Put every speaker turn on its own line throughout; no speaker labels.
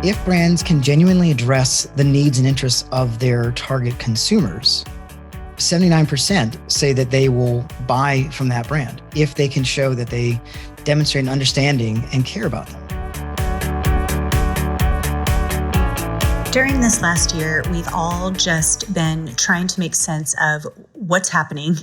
If brands can genuinely address the needs and interests of their target consumers, 79% say that they will buy from that brand if they can show that they demonstrate an understanding and care about them.
During this last year, we've all just been trying to make sense of what's happening,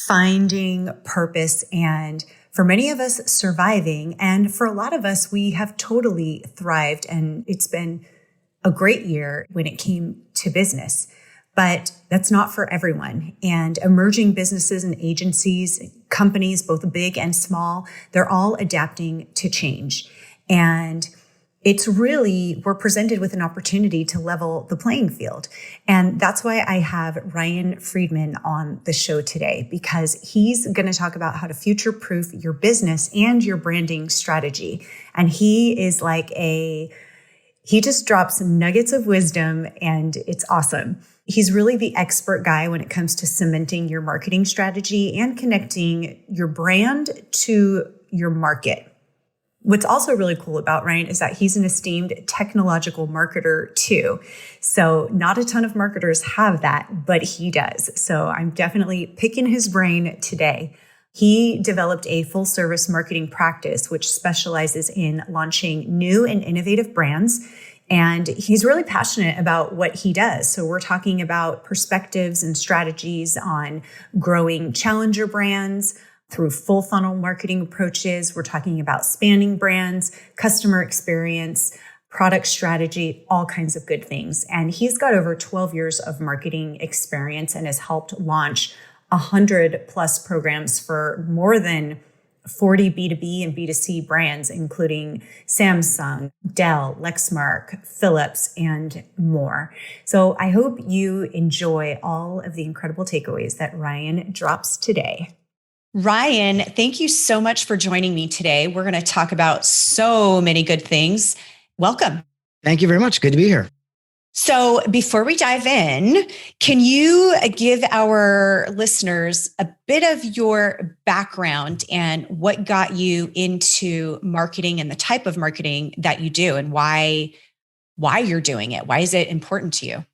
finding purpose, and for many of us, surviving. And for a lot of us, we have totally thrived. And it's been a great year when it came to business. But that's not for everyone. And emerging businesses and agencies, companies, both big and small, they're all adapting to change. And it's really, we're presented with an opportunity to level the playing field. And that's why I have Ryan Friedman on the show today, because he's going to talk about how to future-proof your business and your branding strategy. And he is he just drops nuggets of wisdom, and it's awesome. He's really the expert guy when it comes to cementing your marketing strategy and connecting your brand to your market. What's also really cool about Ryan is that he's an esteemed technological marketer too. So not a ton of marketers have that, but he does. So I'm definitely picking his brain today. He developed a full service marketing practice, which specializes in launching new and innovative brands. And he's really passionate about what he does. So we're talking about perspectives and strategies on growing challenger brands through full funnel marketing approaches. We're talking about spanning brands, customer experience, product strategy, all kinds of good things. And he's got over 12 years of marketing experience and has helped launch 100 plus programs for more than 40 B2B and B2C brands, including Samsung, Dell, Lexmark, Philips, and more. So I hope you enjoy all of the incredible takeaways that Ryan drops today.
Ryan, thank you so much for joining me today. We're going to talk about so many good things. Welcome.
Thank you very much. Good to be here.
So before we dive in, can you give our listeners a bit of your background and what got you into marketing and the type of marketing that you do and why you're doing it? Why is it important to you?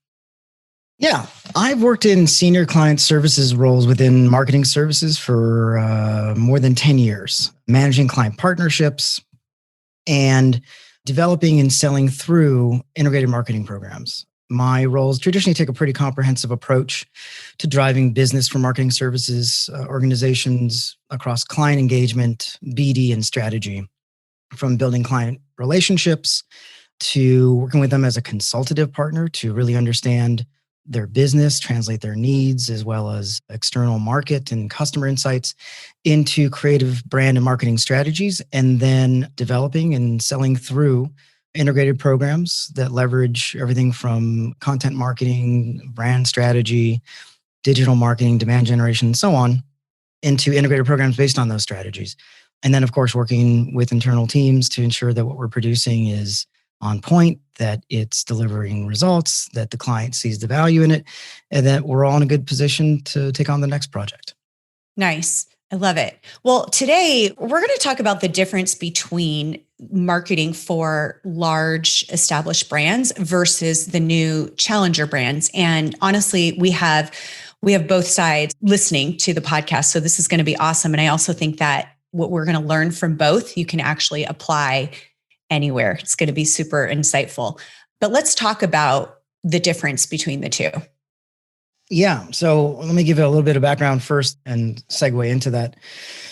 Yeah, I've worked in senior client services roles within marketing services for more than 10 years, managing client partnerships and developing and selling through integrated marketing programs. My roles traditionally take a pretty comprehensive approach to driving business for marketing services organizations across client engagement, BD, and strategy, from building client relationships to working with them as a consultative partner to really understand their business, translate their needs, as well as external market and customer insights into creative brand and marketing strategies, and then developing and selling through integrated programs that leverage everything from content marketing, brand strategy, digital marketing, demand generation, and so on, into integrated programs based on those strategies. And then, of course, working with internal teams to ensure that what we're producing is on point, that it's delivering results, that the client sees the value in it, and that we're all in a good position to take on the next project.
Nice. I love it. Well, today we're going to talk about the difference between marketing for large established brands versus the new challenger brands. And honestly, we have both sides listening to the podcast. So this is going to be awesome. And I also think that what we're going to learn from both, you can actually apply anywhere. It's going to be super insightful. But let's talk about the difference between the two.
Yeah. So let me give you a little bit of background first and segue into that.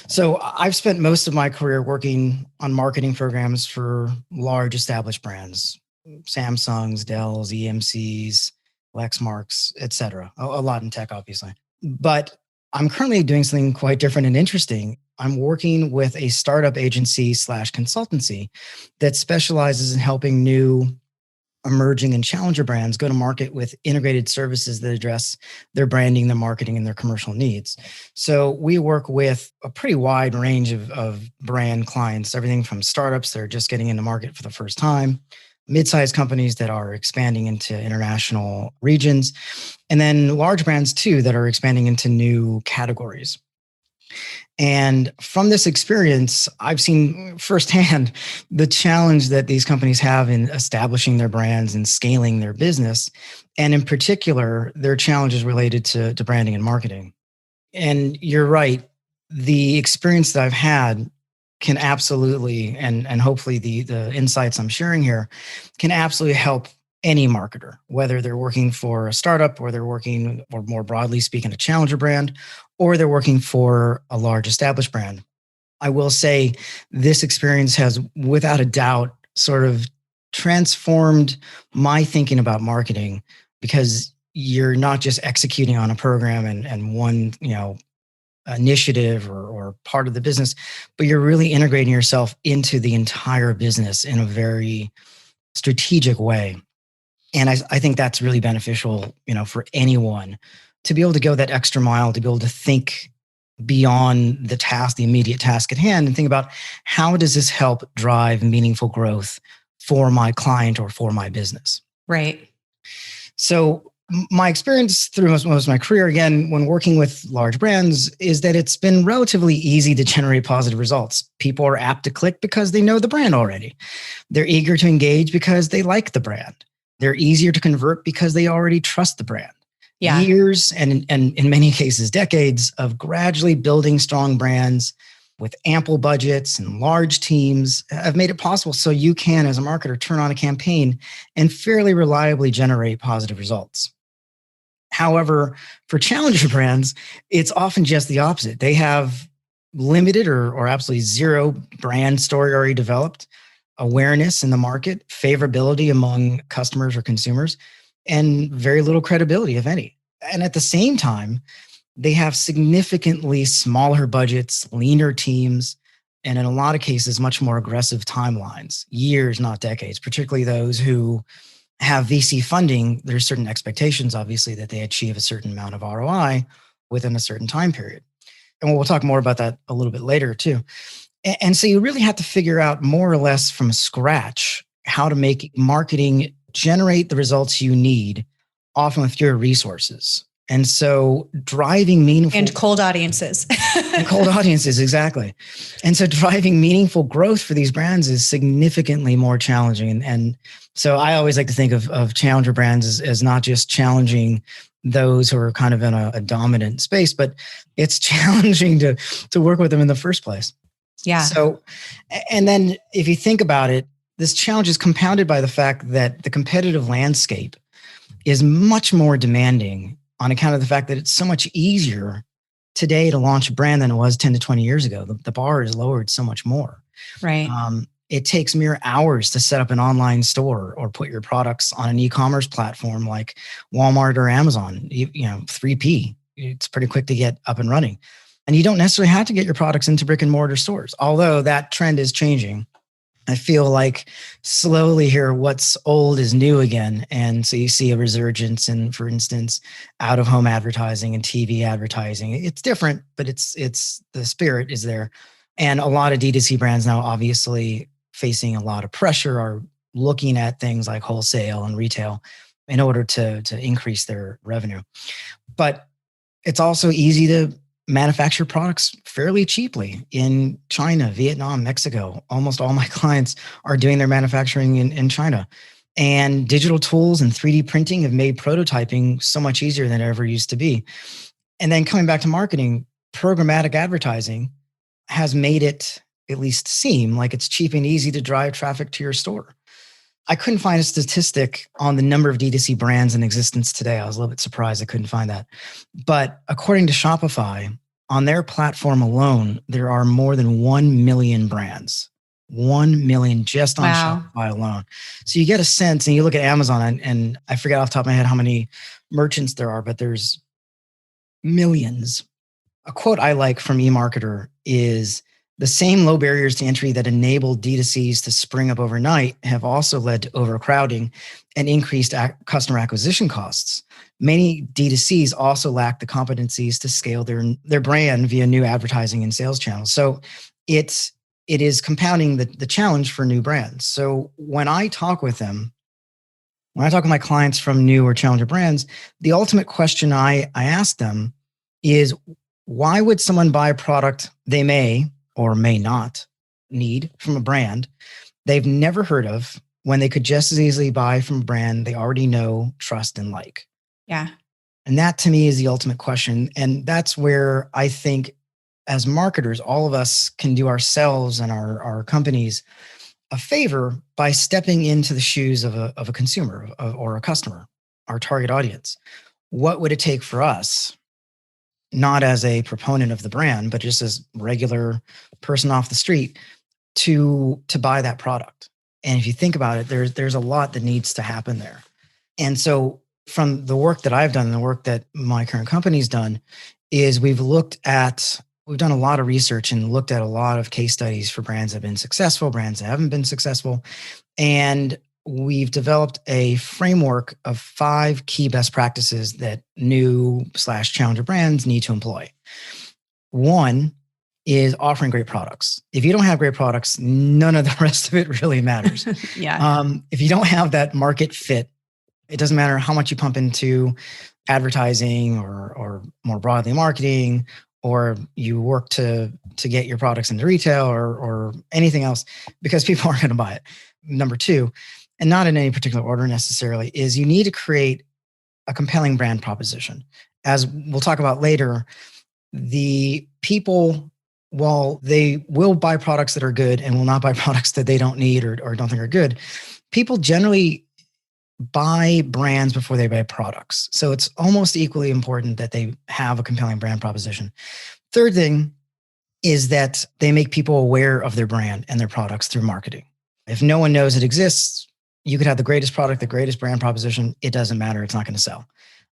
So I've spent most of my career working on marketing programs for large established brands, Samsungs, Dells, EMCs, Lexmarks, et cetera. A lot in tech, obviously. But I'm currently doing something quite different and interesting. I'm working with a startup agency / consultancy that specializes in helping new, emerging, and challenger brands go to market with integrated services that address their branding, their marketing, and their commercial needs. So we work with a pretty wide range of brand clients, everything from startups that are just getting into market for the first time, mid-sized companies that are expanding into international regions, and then large brands too that are expanding into new categories. And from this experience, I've seen firsthand the challenge that these companies have in establishing their brands and scaling their business. And in particular, their challenges related to branding and marketing. And you're right. The experience that I've had can absolutely, and hopefully the insights I'm sharing here can absolutely help any marketer, whether they're working for a startup or they're working, or more broadly speaking, a challenger brand, or they're working for a large established brand. I will say this experience has, without a doubt, sort of transformed my thinking about marketing, because you're not just executing on a program and one, initiative or part of the business, but you're really integrating yourself into the entire business in a very strategic way. And I think that's really beneficial, for anyone to be able to go that extra mile, to be able to think beyond the task, the immediate task at hand, and think about how does this help drive meaningful growth for my client or for my business.
Right.
So my experience through most of my career, again, when working with large brands, is that it's been relatively easy to generate positive results. People are apt to click because they know the brand already. They're eager to engage because they like the brand. They're easier to convert because they already trust the brand.
Yeah.
Years and in many cases, decades of gradually building strong brands with ample budgets and large teams have made it possible so you can, as a marketer, turn on a campaign and fairly reliably generate positive results. However, for challenger brands, it's often just the opposite. They have limited or absolutely zero brand story already developed, awareness in the market, favorability among customers or consumers, and very little credibility, if any. And at the same time, they have significantly smaller budgets, leaner teams, and in a lot of cases, much more aggressive timelines, years, not decades, particularly those who have VC funding. There's certain expectations, obviously, that they achieve a certain amount of ROI within a certain time period. And we'll talk more about that a little bit later, too. And so you really have to figure out more or less from scratch how to make marketing generate the results you need, often with fewer resources. And so driving meaningful...
And cold audiences.
And cold audiences, exactly. And so driving meaningful growth for these brands is significantly more challenging. And so I always like to think of challenger brands as not just challenging those who are kind of in a dominant space, but it's challenging to work with them in the first place.
Yeah.
So, and then if you think about it, this challenge is compounded by the fact that the competitive landscape is much more demanding on account of the fact that it's so much easier today to launch a brand than it was 10 to 20 years ago. The bar is lowered so much more.
Right.
It takes mere hours to set up an online store or put your products on an e-commerce platform like Walmart or Amazon, 3P. It's pretty quick to get up and running. And you don't necessarily have to get your products into brick and mortar stores, although that trend is changing. I feel like slowly here, what's old is new again. And so you see a resurgence in, for instance, out-of-home advertising and TV advertising. It's different, but it's the spirit is there. And a lot of D2C brands now, obviously facing a lot of pressure, are looking at things like wholesale and retail in order to increase their revenue. But it's also easy to manufacture products fairly cheaply in China, Vietnam, Mexico. Almost all my clients are doing their manufacturing in China. And digital tools and 3D printing have made prototyping so much easier than it ever used to be. And then coming back to marketing, programmatic advertising has made it at least seem like it's cheap and easy to drive traffic to your store. I couldn't find a statistic on the number of D2C brands in existence today. I was a little bit surprised I couldn't find that. But according to Shopify, on their platform alone, there are more than 1 million brands. 1 million just on Shopify alone. So you get a sense, and you look at Amazon, and I forget off the top of my head how many merchants there are, but there's millions. A quote I like from eMarketer is, "The same low barriers to entry that enabled D2Cs to spring up overnight have also led to overcrowding and increased customer acquisition costs. Many D2Cs also lack the competencies to scale their brand via new advertising and sales channels." So it is compounding the challenge for new brands. So when I talk with my clients from new or challenger brands, the ultimate question I ask them is, Why would someone buy a product they may or may not need from a brand they've never heard of when they could just as easily buy from a brand they already know, trust, and like?
Yeah.
And that to me is the ultimate question. And that's where I think as marketers, all of us can do ourselves and our companies a favor by stepping into the shoes of a consumer or a customer, our target audience. What would it take for us, not as a proponent of the brand, but just as regular person off the street, to buy that product? And if you think about it, there's a lot that needs to happen there. And so from the work that I've done and the work that my current company's done is we've done a lot of research and looked at a lot of case studies for brands that have been successful, brands that haven't been successful. And we've developed a framework of 5 key best practices that new/challenger brands need to employ. One is offering great products. If you don't have great products, none of the rest of it really matters.
Yeah.
If you don't have that market fit, it doesn't matter how much you pump into advertising or more broadly marketing, or you work to get your products into retail or anything else, because people aren't going to buy it. Number 2, and not in any particular order necessarily, is you need to create a compelling brand proposition. As we'll talk about later, the people, while they will buy products that are good and will not buy products that they don't need or don't think are good, people generally buy brands before they buy products. So it's almost equally important that they have a compelling brand proposition. Third thing is that they make people aware of their brand and their products through marketing. If no one knows it exists, you could have the greatest product, the greatest brand proposition. It doesn't matter. It's not going to sell.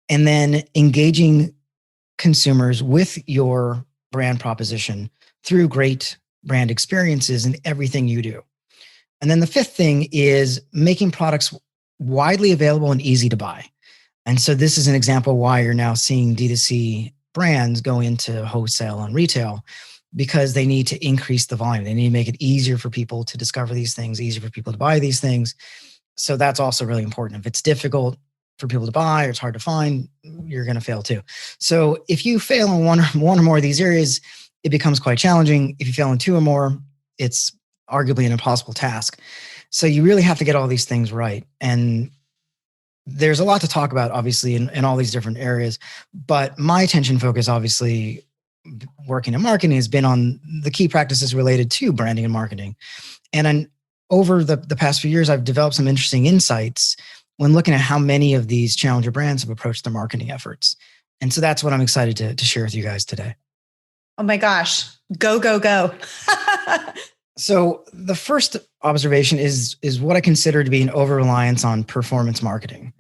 And then engaging consumers with your brand proposition through great brand experiences in everything you do. And then the 5th thing is making products widely available and easy to buy. And so this is an example why you're now seeing D2C brands go into wholesale and retail, because they need to increase the volume. They need to make it easier for people to discover these things, easier for people to buy these things. So that's also really important. If it's difficult for people to buy or it's hard to find, you're going to fail too. So if you fail in one or more of these areas, it becomes quite challenging. If you fail in 2 or more, it's arguably an impossible task. So you really have to get all these things right. And there's a lot to talk about, obviously, in all these different areas. But my attention focus, obviously, working in marketing, has been on the key practices related to branding and marketing. And over the past few years, I've developed some interesting insights when looking at how many of these challenger brands have approached their marketing efforts. And so that's what I'm excited to share with you guys today.
Oh my gosh. Go, go, go.
So the first observation is what I consider to be an over-reliance on performance marketing.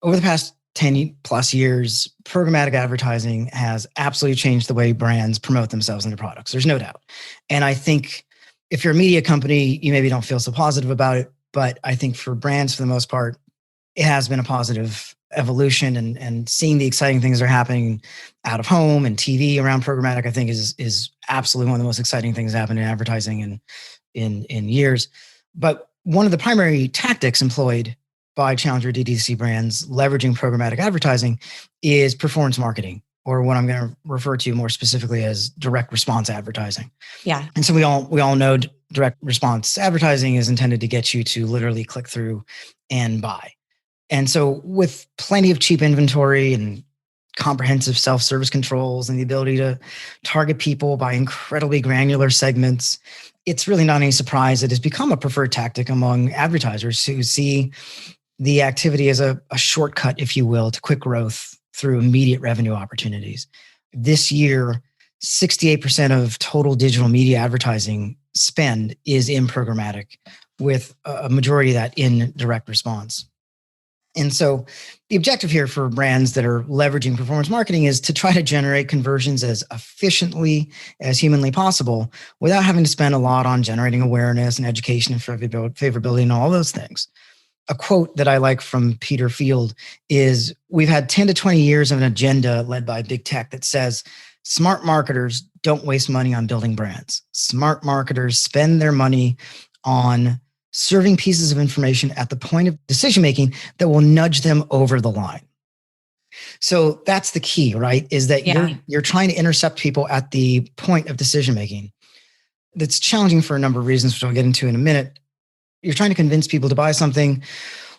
Over the past 10 plus years, programmatic advertising has absolutely changed the way brands promote themselves and their products. There's no doubt. And I think if you're a media company, you maybe don't feel so positive about it. But I think for brands, for the most part, it has been a positive evolution, and seeing the exciting things that are happening out of home and TV around programmatic, I think is absolutely one of the most exciting things that happen in advertising in years. But one of the primary tactics employed by challenger DTC brands leveraging programmatic advertising is performance marketing, or what I'm going to refer to more specifically as direct response advertising.
Yeah.
And so we all know direct response advertising is intended to get you to literally click through and buy. And so with plenty of cheap inventory and comprehensive self-service controls and the ability to target people by incredibly granular segments, it's really not any surprise that it's become a preferred tactic among advertisers who see the activity as a shortcut, if you will, to quick growth through immediate revenue opportunities. This year, 68% of total digital media advertising spend is in programmatic, with a majority of that in direct response. And so the objective here for brands that are leveraging performance marketing is to try to generate conversions as efficiently as humanly possible without having to spend a lot on generating awareness and education and favorability and all those things. A quote that I like from Peter Field is, "We've had 10 to 20 years of an agenda led by big tech that says smart marketers don't waste money on building brands. Smart marketers spend their money on serving pieces of information at the point of decision-making that will nudge them over the line." So that's the key, right? Is that you're trying to intercept people at the point of decision making. That's challenging for a number of reasons, which I'll get into in a minute. You're trying to convince people to buy something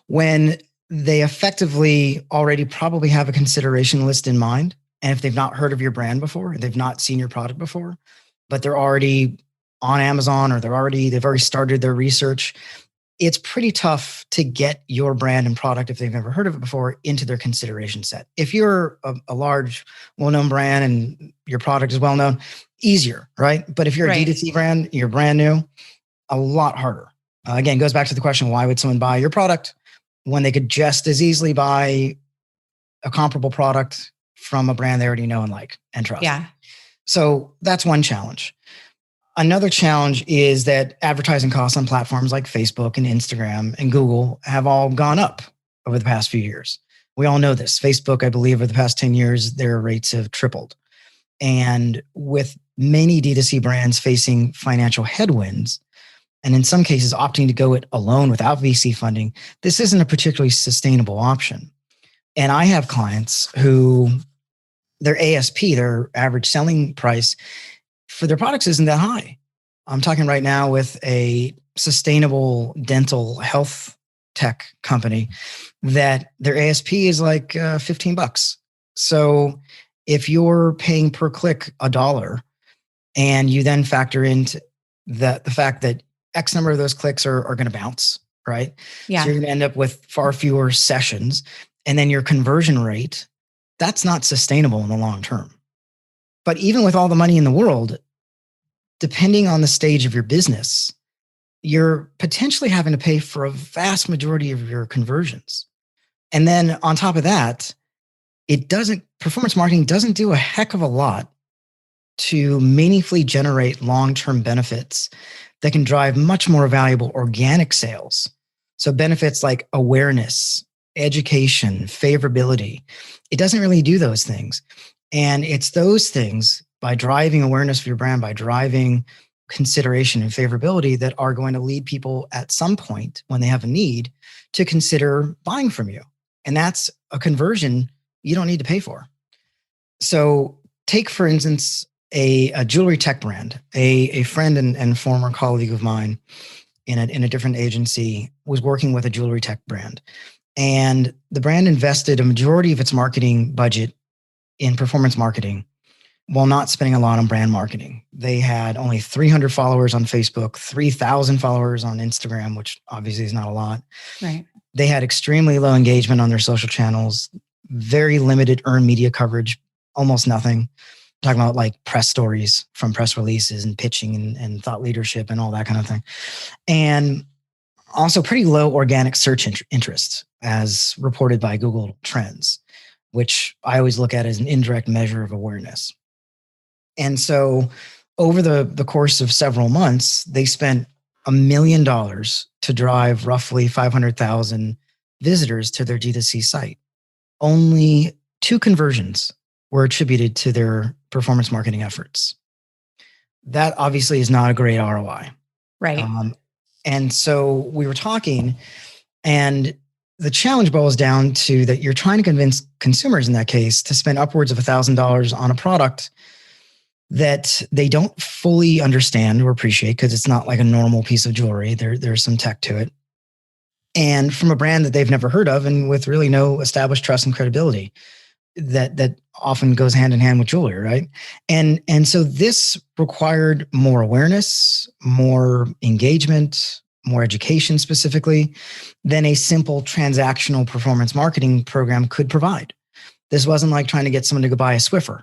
when they effectively already probably have a consideration list in mind. And if they've not heard of your brand before, they've not seen your product before, but they're already on Amazon or they've already started their research, it's pretty tough to get your brand and product, if they've never heard of it before, into their consideration set. If you're a large, well-known brand and your product is well-known, easier, right? But if you're a D2C brand, you're brand new, a lot harder. Again, goes back to the question, why would someone buy your product when they could just as easily buy a comparable product from a brand they already know and like and trust?
Yeah.
So that's one challenge. Another challenge is that advertising costs on platforms like Facebook and Instagram and Google have all gone up over the past few years. We all know this. Facebook, I believe, over the past 10 years, their rates have tripled. And with many D2C brands facing financial headwinds, and in some cases opting to go it alone without VC funding, this isn't a particularly sustainable option. And I have clients who their ASP, their average selling price for their products, isn't that high. I'm talking right now with a sustainable dental health tech company that their ASP is like $15. So if you're paying per click $1 and you then factor into the fact that X number of those clicks are going to bounce, right?
Yeah.
So you're going to end up with far fewer sessions. And then your conversion rate, that's not sustainable in the long term. But even with all the money in the world, depending on the stage of your business, you're potentially having to pay for a vast majority of your conversions. And then on top of that, performance marketing doesn't do a heck of a lot to meaningfully generate long-term benefits that can drive much more valuable organic sales. So benefits like awareness, education, favorability, it doesn't really do those things. And it's those things, by driving awareness of your brand, by driving consideration and favorability, that are going to lead people at some point when they have a need to consider buying from you. And that's a conversion you don't need to pay for. So take, for instance, a jewelry tech brand. A friend and former colleague of mine in a different agency was working with a jewelry tech brand. And the brand invested a majority of its marketing budget in performance marketing while not spending a lot on brand marketing. They had only 300 followers on Facebook, 3,000 followers on Instagram, which obviously is not a lot.
Right.
They had extremely low engagement on their social channels, very limited earned media coverage, almost nothing. I'm talking about like press stories from press releases and pitching and thought leadership and all that kind of thing. And also pretty low organic search interest as reported by Google Trends, which I always look at as an indirect measure of awareness. And so over the course of several months, they spent $1 million to drive roughly 500,000 visitors to their D2C site. Only 2 conversions were attributed to their performance marketing efforts. That obviously is not a great ROI.
Right.
And so we were talking, and the challenge boils down to that you're trying to convince consumers in that case to spend upwards of $1,000 on a product that they don't fully understand or appreciate, because it's not like a normal piece of jewelry. There's some tech to it. And from a brand that they've never heard of, and with really no established trust and credibility that often goes hand in hand with jewelry, right? And so this required more awareness, more engagement, more education specifically than a simple transactional performance marketing program could provide. This wasn't like trying to get someone to go buy a Swiffer.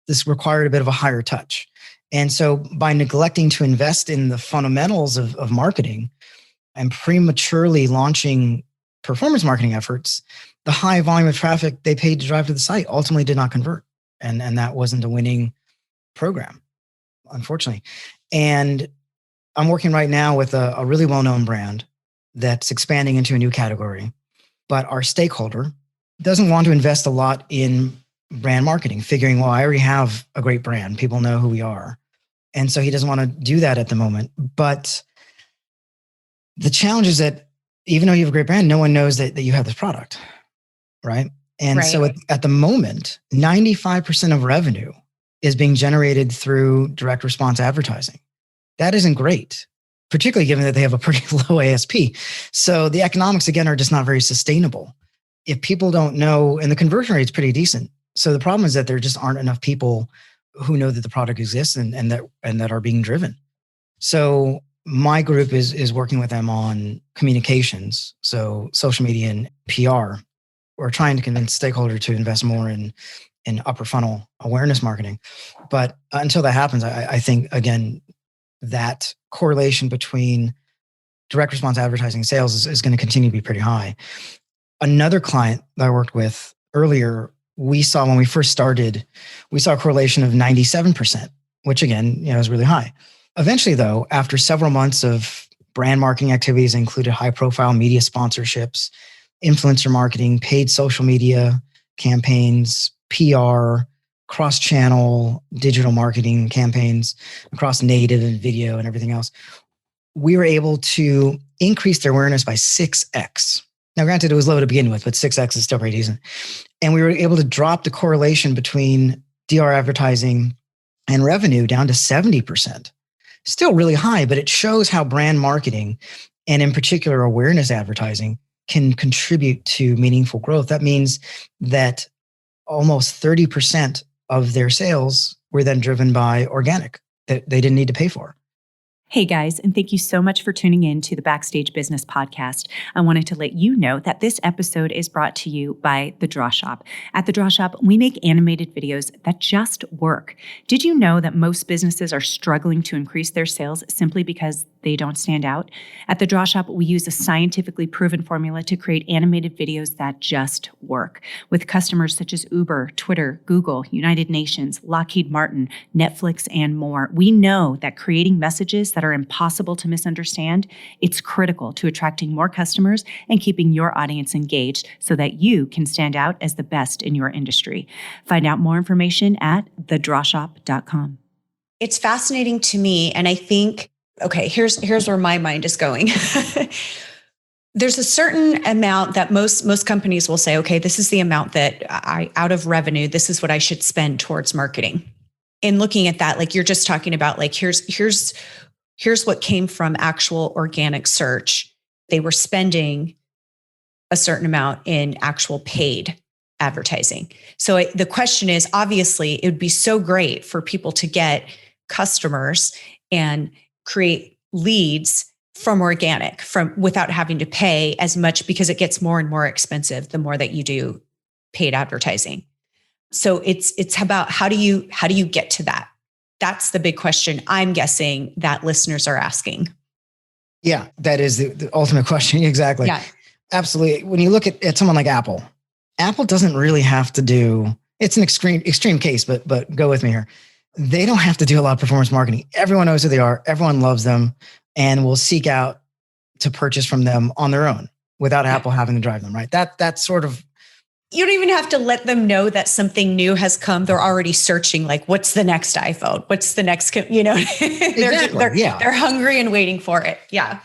This required a bit of a higher touch. And so by neglecting to invest in the fundamentals of marketing and prematurely launching performance marketing efforts, the high volume of traffic they paid to drive to the site ultimately did not convert. And that wasn't a winning program, unfortunately. And I'm working right now with a really well-known brand that's expanding into a new category, but our stakeholder doesn't want to invest a lot in brand marketing, figuring, well, I already have a great brand. People know who we are. And so he doesn't want to do that at the moment. But the challenge is that even though you have a great brand, no one knows that you have this product, right? And so at the moment, 95% of revenue is being generated through direct response advertising. That isn't great, particularly given that they have a pretty low ASP. So the economics, again, are just not very sustainable. If people don't know, and the conversion rate is pretty decent. So the problem is that there just aren't enough people who know that the product exists and that are being driven. So my group is working with them on communications, so social media and PR. We're trying to convince stakeholders to invest more in upper funnel awareness marketing. But until that happens, I think, again, that correlation between direct response advertising and sales is going to continue to be pretty high. Another client that I worked with earlier, we saw when we first started, we saw a correlation of 97%, which again, is really high. Eventually, though, after several months of brand marketing activities included high profile media sponsorships, influencer marketing, paid social media campaigns, PR, cross-channel digital marketing campaigns across native and video and everything else, we were able to increase their awareness by 6x. Now, granted, it was low to begin with, but 6x is still pretty decent. And we were able to drop the correlation between DR advertising and revenue down to 70%. Still really high, but it shows how brand marketing, and in particular awareness advertising, can contribute to meaningful growth. That means that almost 30% of their sales were then driven by organic that they didn't need to pay for.
Hey guys, and thank you so much for tuning in to the Backstage Business Podcast. I wanted to let you know that this episode is brought to you by The Draw Shop. At The Draw Shop, we make animated videos that just work. Did you know that most businesses are struggling to increase their sales simply because they don't stand out? At The Draw Shop, we use a scientifically proven formula to create animated videos that just work. With customers such as Uber, Twitter, Google, United Nations, Lockheed Martin, Netflix, and more, we know that creating messages that are impossible to misunderstand, it's critical to attracting more customers and keeping your audience engaged so that you can stand out as the best in your industry. Find out more information at thedrawshop.com.
It's fascinating to me, and I think, okay, here's where my mind is going. There's a certain amount that most companies will say, okay, this is the amount that out of revenue, this is what I should spend towards marketing. In looking at that, like you're just talking about, like here's what came from actual organic search. They were spending a certain amount in actual paid advertising. So the question is, obviously, it would be so great for people to get customers and create leads from organic, from without having to pay as much, because it gets more and more expensive the more that you do paid advertising. So it's about how do you get to that? That's the big question I'm guessing that listeners are asking.
Yeah, that is the ultimate question. Exactly.
Yeah,
absolutely. When you look at someone like Apple doesn't really have to do, it's an extreme case, but go with me here. They don't have to do a lot of performance marketing. Everyone knows who they are. Everyone loves them and will seek out to purchase from them on their own without Apple having to drive them, right? That's sort of,
you don't even have to let them know that something new has come. They're already searching, like, what's the next iPhone? What's the next, they're hungry and waiting for it. Yeah.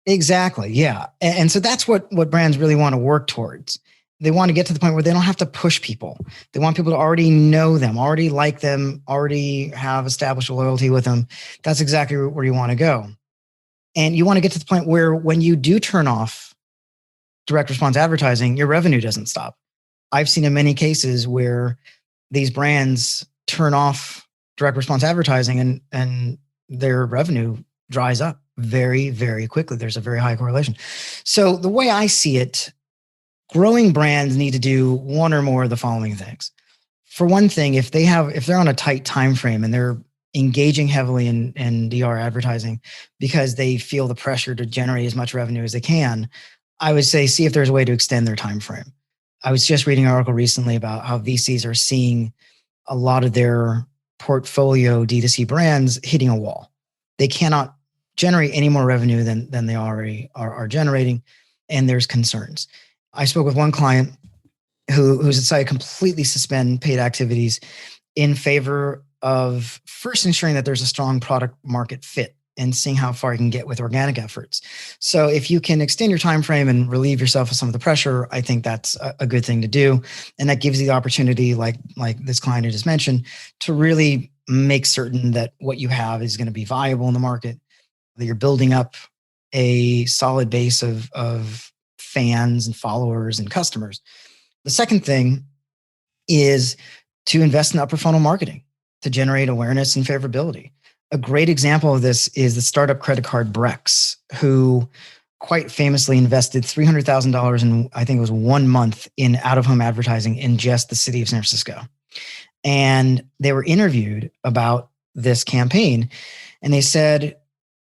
Exactly. Yeah. And so that's what brands really want to work towards. They want to get to the point where they don't have to push people. They want people to already know them, already like them, already have established a loyalty with them. That's exactly where you want to go. And you want to get to the point where when you do turn off direct response advertising, your revenue doesn't stop. I've seen in many cases where these brands turn off direct response advertising and their revenue dries up very, very quickly. There's a very high correlation. So the way I see it, growing brands need to do one or more of the following things. For one thing, if they're on a tight time frame and they're engaging heavily in DR advertising because they feel the pressure to generate as much revenue as they can, I would say see if there's a way to extend their time frame. I was just reading an article recently about how VCs are seeing a lot of their portfolio D2C brands hitting a wall. They cannot generate any more revenue than they already are generating, and there's concerns. I spoke with one client who's decided to completely suspend paid activities in favor of first ensuring that there's a strong product market fit and seeing how far you can get with organic efforts. So if you can extend your time frame and relieve yourself of some of the pressure, I think that's a good thing to do. And that gives you the opportunity, like this client I just mentioned, to really make certain that what you have is going to be viable in the market, that you're building up a solid base of fans and followers and customers. The second thing is to invest in upper funnel marketing to generate awareness and favorability. A great example of this is the startup credit card Brex, who quite famously invested $300,000 in, I think it was 1 month, in out-of-home advertising in just the city of San Francisco. And they were interviewed about this campaign, and they said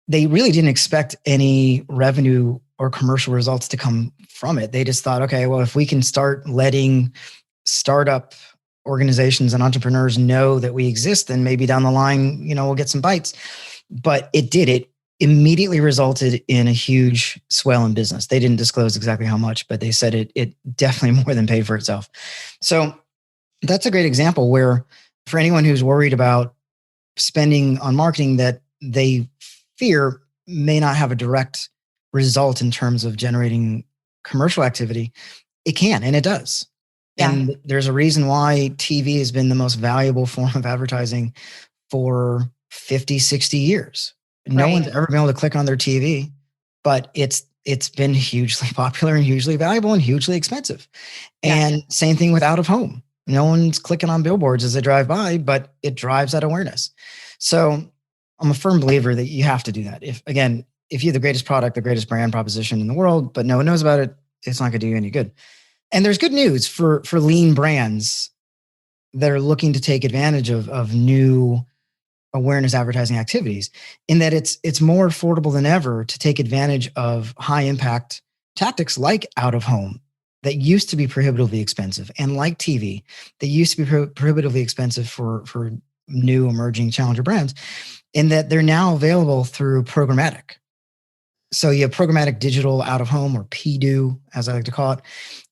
they really didn't expect any revenue or commercial results to come from it. They just thought, okay, well, if we can start letting startup organizations and entrepreneurs know that we exist, then maybe down the line, we'll get some bites. But it did. It immediately resulted in a huge swell in business. They didn't disclose exactly how much, but they said it definitely more than paid for itself. So that's a great example where, for anyone who's worried about spending on marketing that they fear may not have a direct result in terms of generating commercial activity, it can, and it does. Yeah. And there's a reason why TV has been the most valuable form of advertising for 50, 60 years. No one's ever been able to click on their TV, but it's been hugely popular and hugely valuable and hugely expensive. And same thing with out of home. No one's clicking on billboards as they drive by, but it drives that awareness. So I'm a firm believer that you have to do that. If you have the greatest product, the greatest brand proposition in the world, but no one knows about it, it's not going to do you any good. And there's good news for lean brands that are looking to take advantage of new awareness advertising activities, in that it's more affordable than ever to take advantage of high impact tactics like out of home that used to be prohibitively expensive, and like TV that used to be prohibitively expensive for new emerging challenger brands, in that they're now available through programmatic. So you have programmatic digital out of home, or PDU, as I like to call it.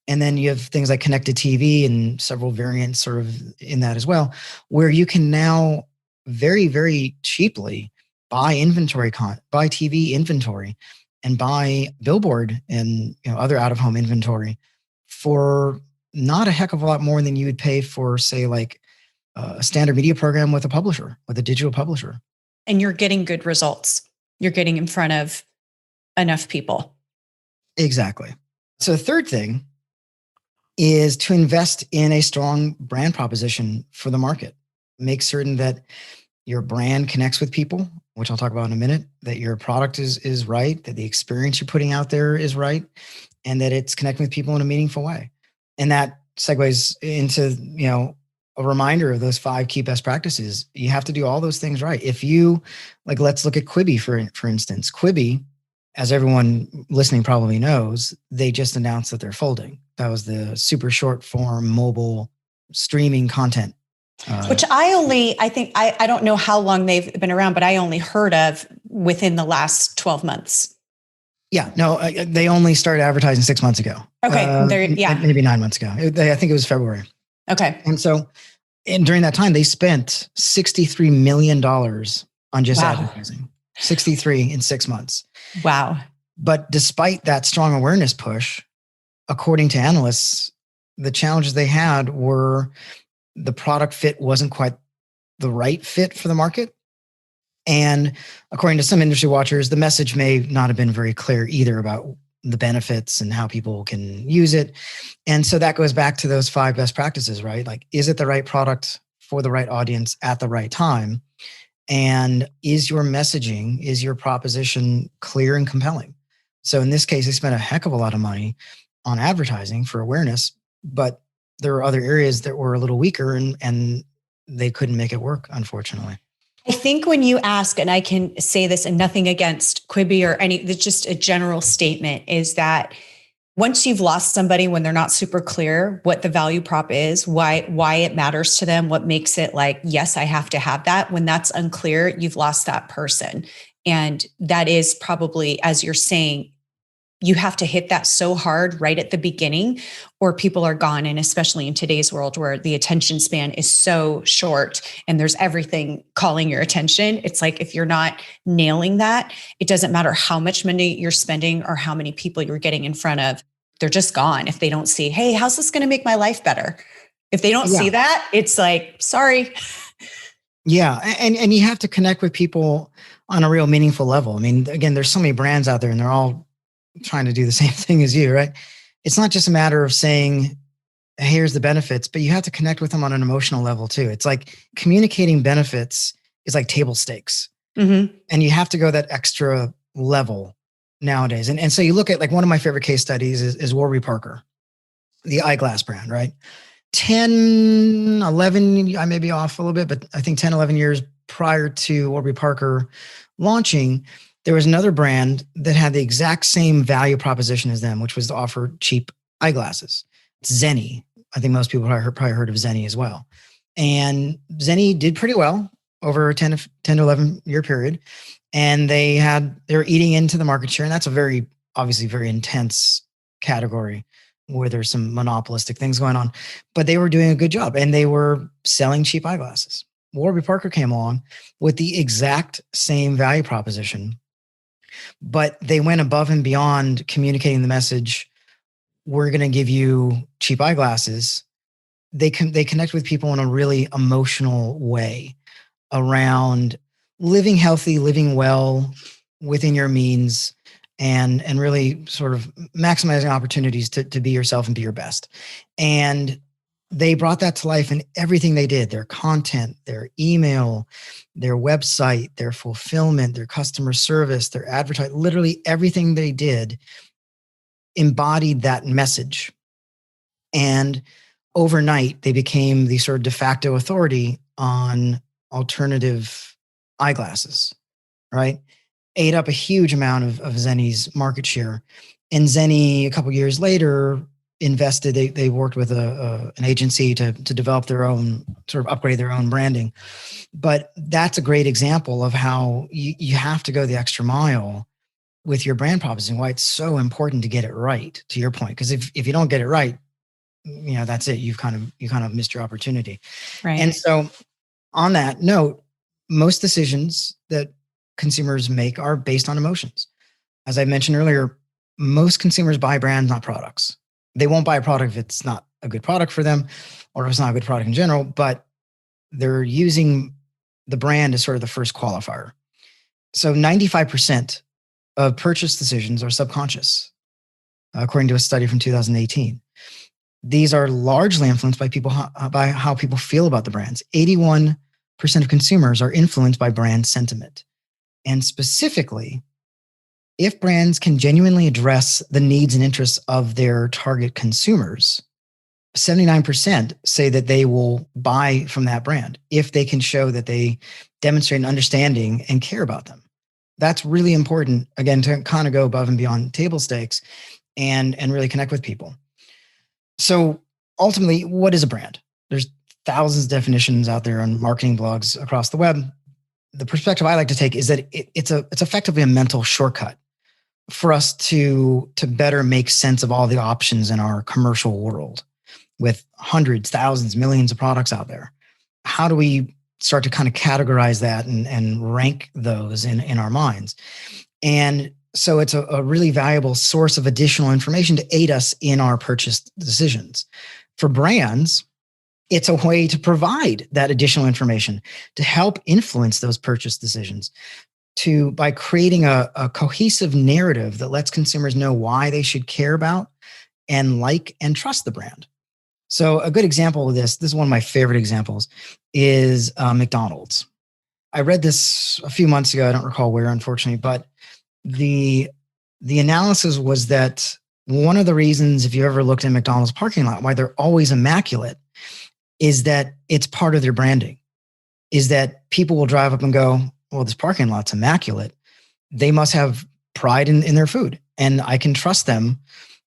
And then you have things like connected TV and several variants sort of in that as well, where you can now very, very cheaply buy TV inventory and buy billboard and other out of home inventory for not a heck of a lot more than you would pay for, say, like a standard media program with a digital publisher.
And you're getting good results. You're getting in front of enough people.
Exactly. So the third thing is to invest in a strong brand proposition for the market. Make certain that your brand connects with people, which I'll talk about in a minute, that your product is right, that the experience you're putting out there is right, and that it's connecting with people in a meaningful way. And that segues into, a reminder of those 5 key best practices. You have to do all those things right. If you, let's look at Quibi, for instance. Quibi, as everyone listening probably knows, they just announced that they're folding. That was the super short form mobile streaming content.
Which I don't know how long they've been around, but I only heard of within the last 12 months.
Yeah, no, they only started advertising 6 months ago.
Okay,
maybe 9 months ago. I think it was February.
Okay.
And during that time, they spent $63 million on just advertising. 63 in 6 months.
Wow.
But despite that strong awareness push, according to analysts, the challenges they had were the product fit wasn't quite the right fit for the market. And according to some industry watchers, the message may not have been very clear either about the benefits and how people can use it. And so that goes back to those 5 best practices, right? Like, is it the right product for the right audience at the right time? And is your messaging, is your proposition clear and compelling? So in this case, they spent a heck of a lot of money on advertising for awareness, but there were other areas that were a little weaker and they couldn't make it work, unfortunately.
I think when you ask, and I can say this, and nothing against Quibi or it's just a general statement, is that once you've lost somebody, when they're not super clear what the value prop is, why it matters to them, what makes it like, yes, I have to have that. When that's unclear, you've lost that person. And that is probably, as you're saying, you have to hit that so hard right at the beginning, or people are gone. And especially in today's world where the attention span is so short and there's everything calling your attention, it's like if you're not nailing that, it doesn't matter how much money you're spending or how many people you're getting in front of. They're just gone if they don't see, hey, how's this going to make my life better? If they don't see that, it's like, sorry.
Yeah. And you have to connect with people on a real meaningful level. I mean, again, there's so many brands out there and they're all trying to do the same thing as you, right? It's not just a matter of saying, here's the benefits, but you have to connect with them on an emotional level too. It's like communicating benefits is like table stakes. And you have to go that extra level nowadays. And so you look at, like, one of my favorite case studies is Warby Parker, the eyeglass brand, right? 10, 11, I may be off a little bit, but I think 10, 11 years prior to Warby Parker launching, there was another brand that had the exact same value proposition as them, which was to offer cheap eyeglasses. It's Zenni. I think most people probably heard of Zenni as well. And Zenni did pretty well over a 10 to 11 year period. And they were eating into the market share. And that's a obviously very intense category where there's some monopolistic things going on, but they were doing a good job and they were selling cheap eyeglasses. Warby Parker came along with the exact same value proposition, but they went above and beyond communicating the message, we're going to give you cheap eyeglasses. They connect with people in a really emotional way around living healthy, living well within your means, and really sort of maximizing opportunities to be yourself and be your best. And they brought that to life in everything they did, their content, their email, their website, their fulfillment, their customer service, their advertising, literally everything they did embodied that message. And overnight, they became the sort of de facto authority on alternative eyeglasses, right? Ate up a huge amount of Zenni's market share. And Zenni, a couple of years later, invested, they worked with an agency to develop their own, sort of upgrade their own branding. But that's a great example of how you have to go the extra mile with your brand proposition, why it's so important to get it right, to your point. Because if you don't get it right, that's it. You kind of missed your opportunity.
Right.
And so on that note, most decisions that consumers make are based on emotions. As I mentioned earlier, most consumers buy brands, not products. They won't buy a product if it's not a good product for them or if it's not a good product in general, but they're using the brand as sort of the first qualifier. So 95% of purchase decisions are subconscious, according to a study from 2018. These are largely influenced by how people feel about the brands. 81% of consumers are influenced by brand sentiment. And specifically, if brands can genuinely address the needs and interests of their target consumers, 79% say that they will buy from that brand if they can show that they demonstrate an understanding and care about them. That's really important, again, to kind of go above and beyond table stakes and really connect with people. So ultimately, what is a brand? There's thousands of definitions out there on marketing blogs across the web. The perspective I like to take is that it's effectively a mental shortcut for us to better make sense of all the options in our commercial world with hundreds, thousands, millions of products out there. How do we start to kind of categorize that and rank those in our minds? And so it's a really valuable source of additional information to aid us in our purchase decisions. For brands, it's a way to provide that additional information to help influence those purchase decisions by creating a cohesive narrative that lets consumers know why they should care about and like and trust the brand. So a good example of this is one of my favorite examples, is McDonald's. I read this a few months ago. I don't recall where, unfortunately, but the analysis was that one of the reasons, if you ever looked at McDonald's parking lot, why they're always immaculate, is that it's part of their branding, is that people will drive up and go, well, this parking lot's immaculate. They must have pride in their food. And I can trust them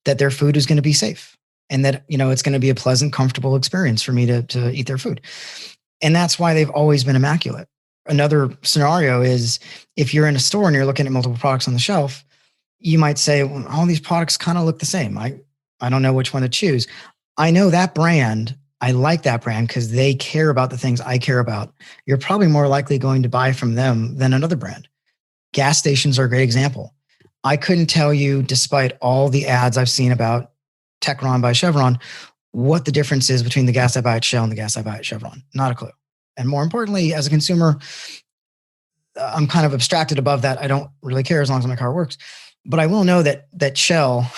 that their food is going to be safe and that, it's going to be a pleasant, comfortable experience for me to eat their food. And that's why they've always been immaculate. Another scenario is if you're in a store and you're looking at multiple products on the shelf, you might say, well, all these products kind of look the same. I don't know which one to choose. I know that brand. I like that brand because they care about the things I care about. You're probably more likely going to buy from them than another brand. Gas stations are a great example. I couldn't tell you, despite all the ads I've seen about Techron by Chevron, what the difference is between the gas I buy at Shell and the gas I buy at Chevron. Not a clue. And more importantly, as a consumer, I'm kind of abstracted above that. I don't really care as long as my car works. But I will know that Shell,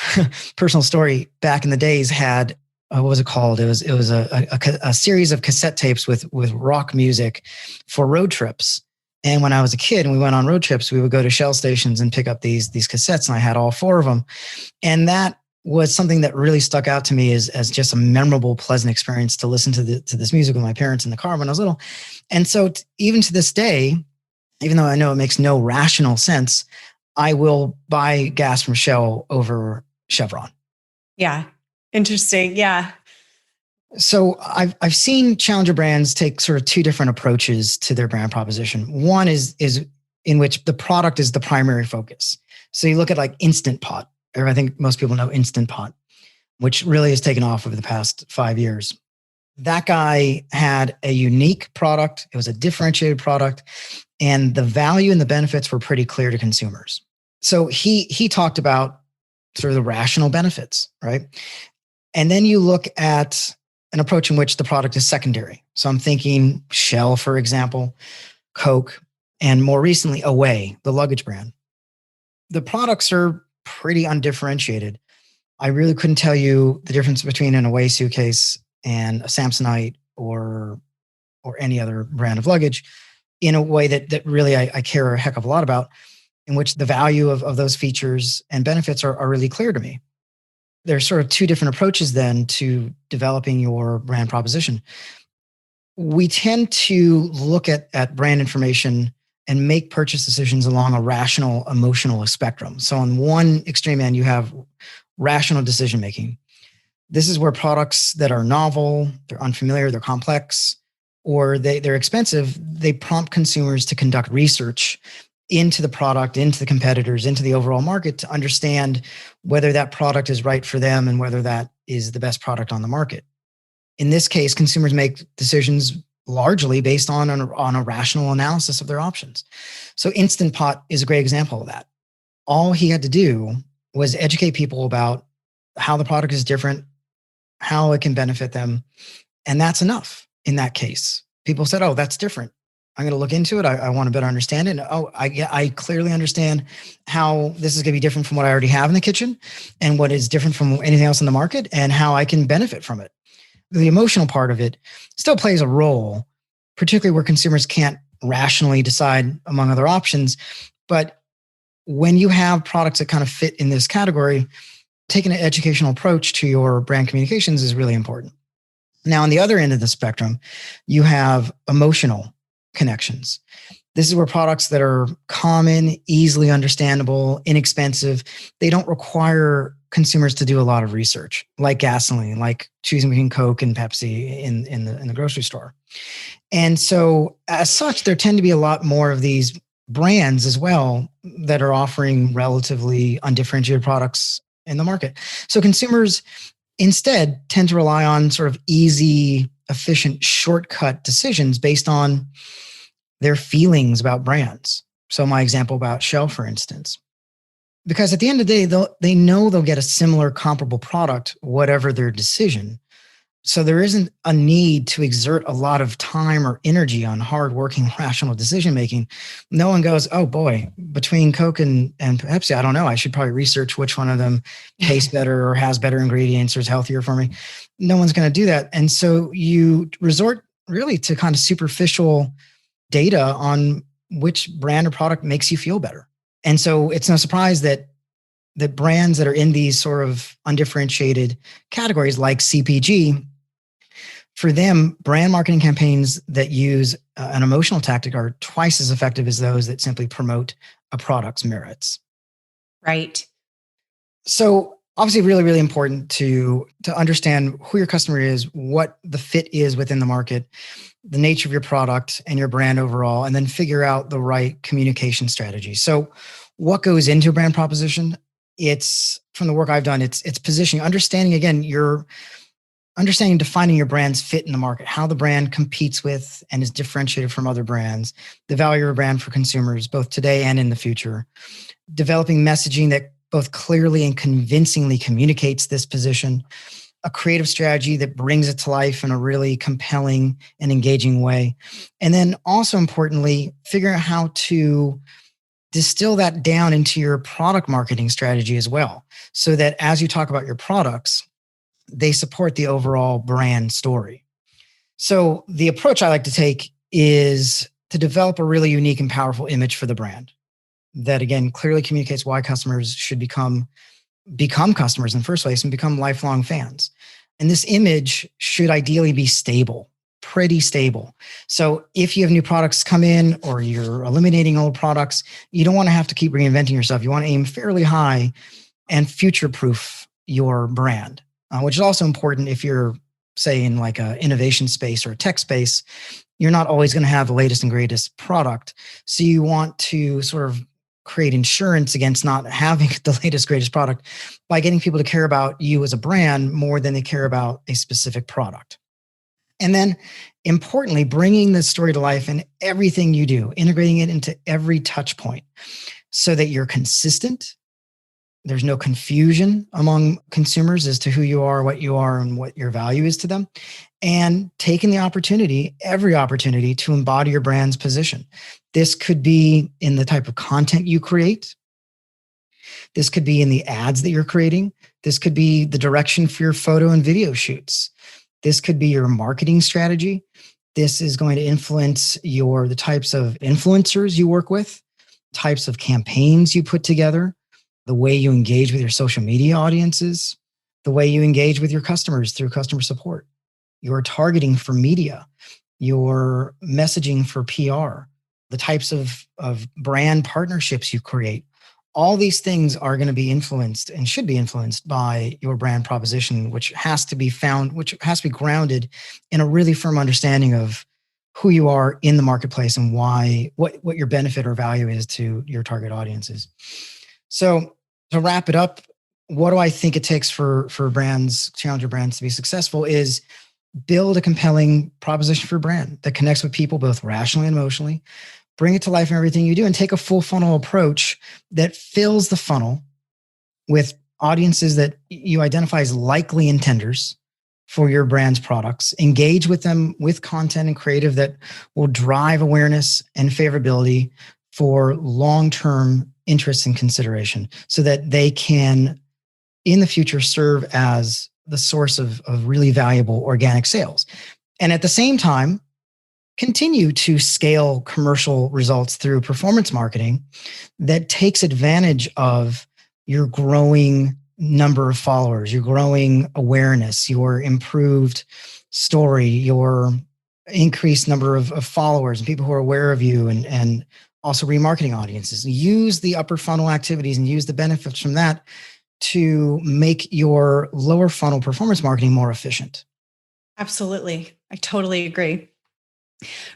personal story, back in the days had what was it called? It was a series of cassette tapes with rock music for road trips. And when I was a kid and we went on road trips, we would go to Shell stations and pick up these cassettes, and I had all 4 of them. And that was something that really stuck out to me as just a memorable, pleasant experience to listen to this music with my parents in the car when I was little. And so even to this day, even though I know it makes no rational sense, I will buy gas from Shell over Chevron.
Yeah. Interesting. Yeah.
So I've seen challenger brands take sort of 2 different approaches to their brand proposition. One is in which the product is the primary focus. So you look at like Instant Pot, or I think most people know Instant Pot, which really has taken off over the past 5 years. That guy had a unique product. It was a differentiated product, and the value and the benefits were pretty clear to consumers. So he talked about sort of the rational benefits, right? And then you look at an approach in which the product is secondary. So I'm thinking Shell, for example, Coke, and more recently, Away, the luggage brand. The products are pretty undifferentiated. I really couldn't tell you the difference between an Away suitcase and a Samsonite or any other brand of luggage in a way that really I care a heck of a lot about, in which the value of those features and benefits are really clear to me. There's sort of 2 different approaches then to developing your brand proposition. We tend to look at brand information and make purchase decisions along a rational, emotional spectrum. So on one extreme end, you have rational decision making. This is where products that are novel, they're unfamiliar, they're complex, or they're expensive, they prompt consumers to conduct research into the product, into the competitors, into the overall market to understand whether that product is right for them and whether that is the best product on the market. In this case, consumers make decisions largely based on a rational analysis of their options. So Instant Pot is a great example of that. All he had to do was educate people about how the product is different, how it can benefit them. And that's enough in that case. People said, oh, that's different. I'm going to look into it. I want to better understand it. Oh, I clearly understand how this is going to be different from what I already have in the kitchen and what is different from anything else in the market and how I can benefit from it. The emotional part of it still plays a role, particularly where consumers can't rationally decide among other options. But when you have products that kind of fit in this category, taking an educational approach to your brand communications is really important. Now, on the other end of the spectrum, you have emotional connections. This is where products that are common, easily understandable, inexpensive, they don't require consumers to do a lot of research, like gasoline, like choosing between Coke and Pepsi in the grocery store. And so as such, there tend to be a lot more of these brands as well that are offering relatively undifferentiated products in the market. So consumers instead tend to rely on sort of easy, efficient, shortcut decisions based on their feelings about brands. So my example about Shell, for instance, because at the end of the day, they know they'll get a similar comparable product, whatever their decision. So there isn't a need to exert a lot of time or energy on hardworking, rational decision-making. No one goes, oh boy, between Coke and Pepsi, I don't know. I should probably research which one of them tastes better or has better ingredients or is healthier for me. No one's going to do that. And so you resort really to kind of superficial data on which brand or product makes you feel better. And so it's no surprise that brands that are in these sort of undifferentiated categories like CPG, for them, brand marketing campaigns that use an emotional tactic are twice as effective as those that simply promote a product's merits.
Right.
So obviously really, really important to understand who your customer is, what the fit is within the market, the nature of your product and your brand overall, and then figure out the right communication strategy. So what goes into a brand proposition? it's from the work I've done, it's positioning, understanding, again, defining your brand's fit in the market, how the brand competes with and is differentiated from other brands, the value of a brand for consumers, both today and in the future, developing messaging that both clearly and convincingly communicates this position, a creative strategy that brings it to life in a really compelling and engaging way. And then also importantly, figuring out how to distill that down into your product marketing strategy as well, so that as you talk about your products, they support the overall brand story. So the approach I like to take is to develop a really unique and powerful image for the brand that, again, clearly communicates why customers should become customers in the first place and become lifelong fans. And this image should ideally be stable, pretty stable. So if you have new products come in or you're eliminating old products, you don't want to have to keep reinventing yourself. You want to aim fairly high and future-proof your brand. Which is also important if you're, say, in like an innovation space or a tech space. You're not always going to have the latest and greatest product. So you want to sort of create insurance against not having the latest, greatest product by getting people to care about you as a brand more than they care about a specific product. And then importantly, bringing the story to life in everything you do, integrating it into every touch point so that you're consistent. There's no confusion among consumers as to who you are, what you are, and what your value is to them. And taking the opportunity, every opportunity, to embody your brand's position. This could be in the type of content you create. This could be in the ads that you're creating. This could be the direction for your photo and video shoots. This could be your marketing strategy. This is going to influence the types of influencers you work with, types of campaigns you put together, the way you engage with your social media audiences, the way you engage with your customers through customer support, your targeting for media, your messaging for PR, the types of brand partnerships you create. All these things are going to be influenced and should be influenced by your brand proposition, which has to be grounded in a really firm understanding of who you are in the marketplace and what your benefit or value is to your target audiences. So to wrap it up, what do I think it takes for brands, challenger brands, to be successful is build a compelling proposition for brand that connects with people both rationally and emotionally, bring it to life in everything you do, and take a full funnel approach that fills the funnel with audiences that you identify as likely intenders for your brand's products. Engage with them with content and creative that will drive awareness and favorability for long-term interest and consideration so that they can, in the future, serve as the source of really valuable organic sales. And at the same time, continue to scale commercial results through performance marketing that takes advantage of your growing number of followers, your growing awareness, your improved story, your increased number of followers and people who are aware of you, and also remarketing audiences. Use the upper funnel activities and use the benefits from that to make your lower funnel performance marketing more efficient.
Absolutely. I totally agree.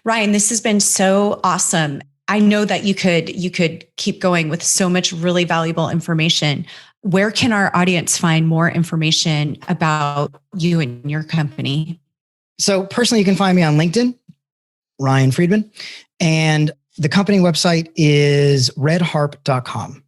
Ryan, this has been so awesome. I know that you could keep going with so much really valuable information. Where can our audience find more information about you and your company?
So personally, you can find me on LinkedIn, Ryan Friedman, and the company website is redharp.com.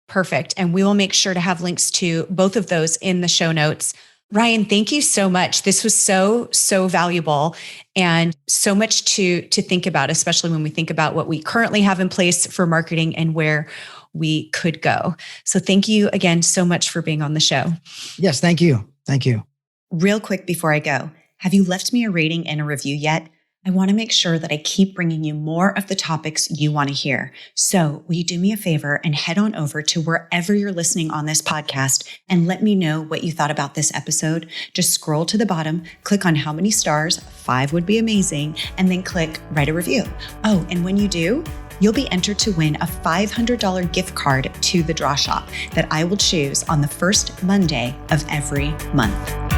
Perfect. And we will make sure to have links to both of those in the show notes. Ryan, thank you so much. This was so valuable and so much to think about, especially when we think about what we currently have in place for marketing and where we could go. So thank you again so much for being on the show.
Yes, thank you. Thank you.
Real quick before I go, have you left me a rating and a review yet? I want to make sure that I keep bringing you more of the topics you want to hear. So will you do me a favor and head on over to wherever you're listening on this podcast and let me know what you thought about this episode? Just scroll to the bottom, click on how many stars, 5 would be amazing, and then click write a review. Oh, and when you do, you'll be entered to win a $500 gift card to the Draw Shop that I will choose on the first Monday of every month.